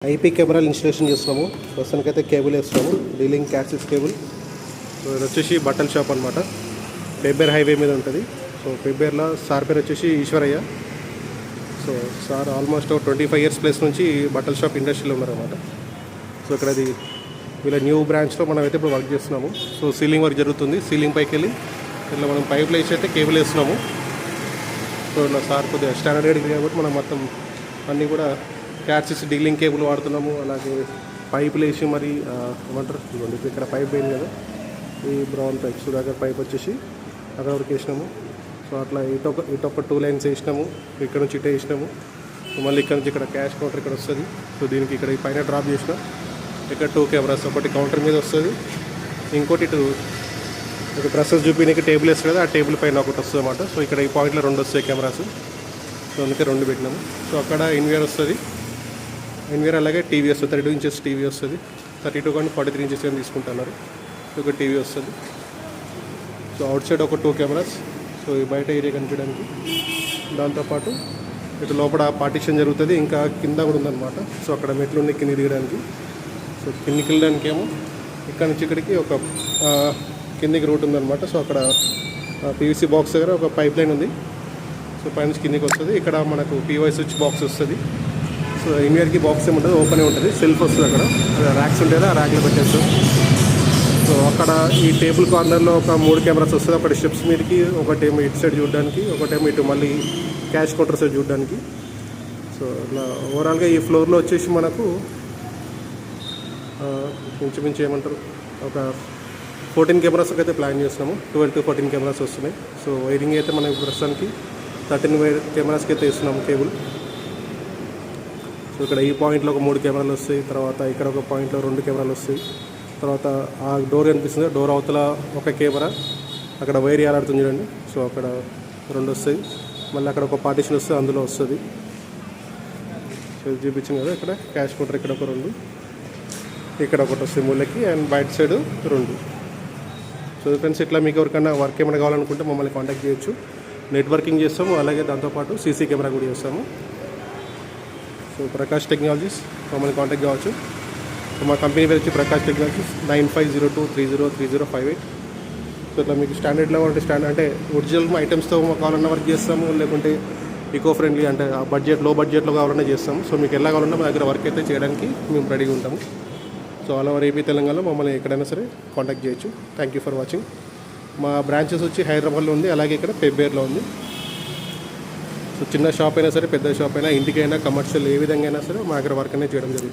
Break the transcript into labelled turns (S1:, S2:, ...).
S1: IP కెమెరాలు installation చేస్తున్నాము. ప్రస్తుతానికైతే కేబుల్ వేస్తున్నాము, డీలింగ్ క్యాట్సిస్ కేబుల్. సో ఇది వచ్చేసి బట్టల షాప్ అనమాట. పెబ్బేర్ హైవే మీద ఉంటుంది. సో పెబ్బేర్లో సార్ పేరు వచ్చేసి Eswaraiah. So sir almost 25 years plus నుంచి బట్టల షాప్ ఇండస్ట్రీలో ఉన్నారన్నమాట. సో ఇక్కడ అది వీళ్ళ న్యూ బ్రాంచ్లో మనం అయితే ఇప్పుడు వర్క్ చేస్తున్నాము. సో సీలింగ్ వర్క్ జరుగుతుంది. సీలింగ్ పైకి వెళ్ళి ఇట్లా మనం పైపులు వేసి అయితే కేబుల్ వేస్తున్నాము. సో ఇలా సార్ కొద్దిగా స్టాండర్డ్ కాబట్టి మనం మొత్తం అన్నీ కూడా క్యాట్సిస్ డీలింగ్ కేబుల్ వాడుతున్నాము. అలాగే పైపులు వేసి మరి ఏమంటారు చూడండి, ఇక్కడ పైప్ పోయింది కదా, ఈ బ్రౌన్ పైప్ సుధాకర్ పైప్ వచ్చేసి అక్కడ వరకు వేసినాము. సో అట్లా ఇటొక 2 లైన్స్ వేసినాము, ఇక్కడ నుంచి ఇటే వేసినాము. మళ్ళీ ఇక్కడ నుంచి ఇక్కడ క్యాష్ కౌంటర్ ఇక్కడ వస్తుంది. సో దీనికి ఇక్కడ ఈ పైన డ్రాప్ చేసిన ఇక్కడ 2 కెమెరాస్, ఒకటి కౌంటర్ మీద వస్తుంది, ఇంకోటి ఇటు ఒక డ్రెస్సెస్ చూపించడానికి టేబుల్ వేస్తుంది కదా, ఆ టేబుల్ పైన ఒకటి వస్తుంది అన్నమాట. సో ఇక్కడ ఈ పాయింట్లో 2 వస్తాయి కెమెరాస్. సో అందుకే 2 పెట్టినాము. సో అక్కడ ఇన్వేర్ వస్తుంది, ఇన్వేర్ అలాగే టీవీ వస్తుంది, 32 ఇంచెస్ టీవీ వస్తుంది. 32 కానీ 43 ఇంచెస్ కానీ తీసుకుంటున్నారు. ఒక టీవీ వస్తుంది. సో అవుట్ సైడ్ ఒక 2 కెమెరాస్. సో ఈ బయట ఏరియా కనిపించడానికి, దాంతోపాటు ఇటు లోపల పార్టిషన్ జరుగుతుంది, ఇంకా కింద కూడా ఉందన్నమాట. సో అక్కడ మెట్లు ఉన్నాయి కింద దిగడానికి. సో కిందికి వెళ్ళడానికి ఏమో ఇక్కడ నుంచి ఇక్కడికి ఒక కిందికి రూట్ ఉందన్నమాట. సో అక్కడ పీవీసీ బాక్స్ దగ్గర ఒక పైప్ లైన్ ఉంది. సో పైనుంచి కిందికి వస్తుంది. ఇక్కడ మనకు పీవై స్విచ్ బాక్స్ వస్తుంది. సో ఇన్వేర్కి బాక్స్ ఏమి ఉంటుంది, ఓపెన్ ఉంటుంది, సెల్ఫ్ వస్తుంది. అక్కడ ర్యాక్స్ ఉంటాయి, ఆ ర్యాక్లో పెట్టేస్తాం. సో అక్కడ ఈ టేబుల్ కార్నర్లో ఒక 3 కెమెరాస్ వస్తుంది. ఒకటి స్టెప్స్ మీదకి, ఒకటేమో ఇటు సైడ్ చూడడానికి, ఒకటేమో ఇటు మళ్ళీ క్యాష్ కౌంటర్ సైడ్ చూడడానికి. సో ఇలా ఓవరాల్గా ఈ ఫ్లోర్లో వచ్చేసి మనకు ఇంచుమించు ఏమంటారు ఒక 14 కెమెరాస్ అయితే ప్లాన్ చేస్తున్నాము. 12 to 14 కెమెరాస్ వస్తున్నాయి. సో వైరింగ్ అయితే మనం ప్రస్తుతానికి 13 కెమెరాస్కి అయితే ఇస్తున్నాము కేబుల్. సో ఇక్కడ ఈ పాయింట్లో ఒక 3 కెమెరాలు వస్తాయి. తర్వాత ఇక్కడ ఒక పాయింట్లో 2 కెమెరాలు వస్తాయి. తర్వాత ఆ డోర్ కనిపిస్తుంది, డోర్ అవతల ఒక కెమెరా, అక్కడ వైర్ ఏలాడుతుంది చూడండి. సో అక్కడ 2 వస్తాయి. మళ్ళీ అక్కడ ఒక పార్టిషన్ వస్తుంది, అందులో వస్తుంది. సో చూపించింది కదా, ఇక్కడ క్యాష్ కౌంటర్ ఇక్కడ ఒక 2, ఇక్కడ ఒకటి వస్తుంది మూలకి, అండ్ బయట సైడ్ 2. సో ఫ్రెండ్స్, ఇట్లా మీకు ఎవరికైనా వర్క్ ఏమైనా కావాలనుకుంటే మమ్మల్ని కాంటాక్ట్ చేయొచ్చు. నెట్వర్కింగ్ చేస్తాము, అలాగే దాంతోపాటు సీసీ కెమెరా కూడా చేస్తాము. సో ప్రకాష్ టెక్నాలజీస్ మమ్మల్ని కాంటాక్ట్ కావచ్చు. సో మా కంపెనీ పేరు వచ్చి ప్రకాష్ టెక్నాలజీస్, 9502303058. సో ఇట్లా మీకు స్టాండర్డ్లో అంటే ఒరిజినల్ ఐటమ్స్తో కావాలన్నా వర్క్ చేస్తాము, లేకుంటే ఈకో ఫ్రెండ్లీ అంటే లో బడ్జెట్లో కావాలన్నా చేస్తాము. సో మీకు ఎలా కావాలన్నా మా దగ్గర వర్క్ అయితే చేయడానికి మేము రెడీగా ఉంటాము. సో ఆల్ ఓవర్ ఏపీ తెలంగాణలో మమ్మల్ని ఎక్కడైనా సరే కాంటాక్ట్ చేయొచ్చు. Thank you for watching. మా బ్రాంచెస్ వచ్చి హైదరాబాద్లో ఉంది, అలాగే ఇక్కడ పెబ్బేర్లో ఉంది. సో చిన్న షాప్ అయినా సరే, పెద్ద షాప్ అయినా, ఇంటికైనా, కమర్షియల్ ఏ విధంగా అయినా సరే మా దగ్గర వర్క్ అనేది చేయడం జరుగుతుంది.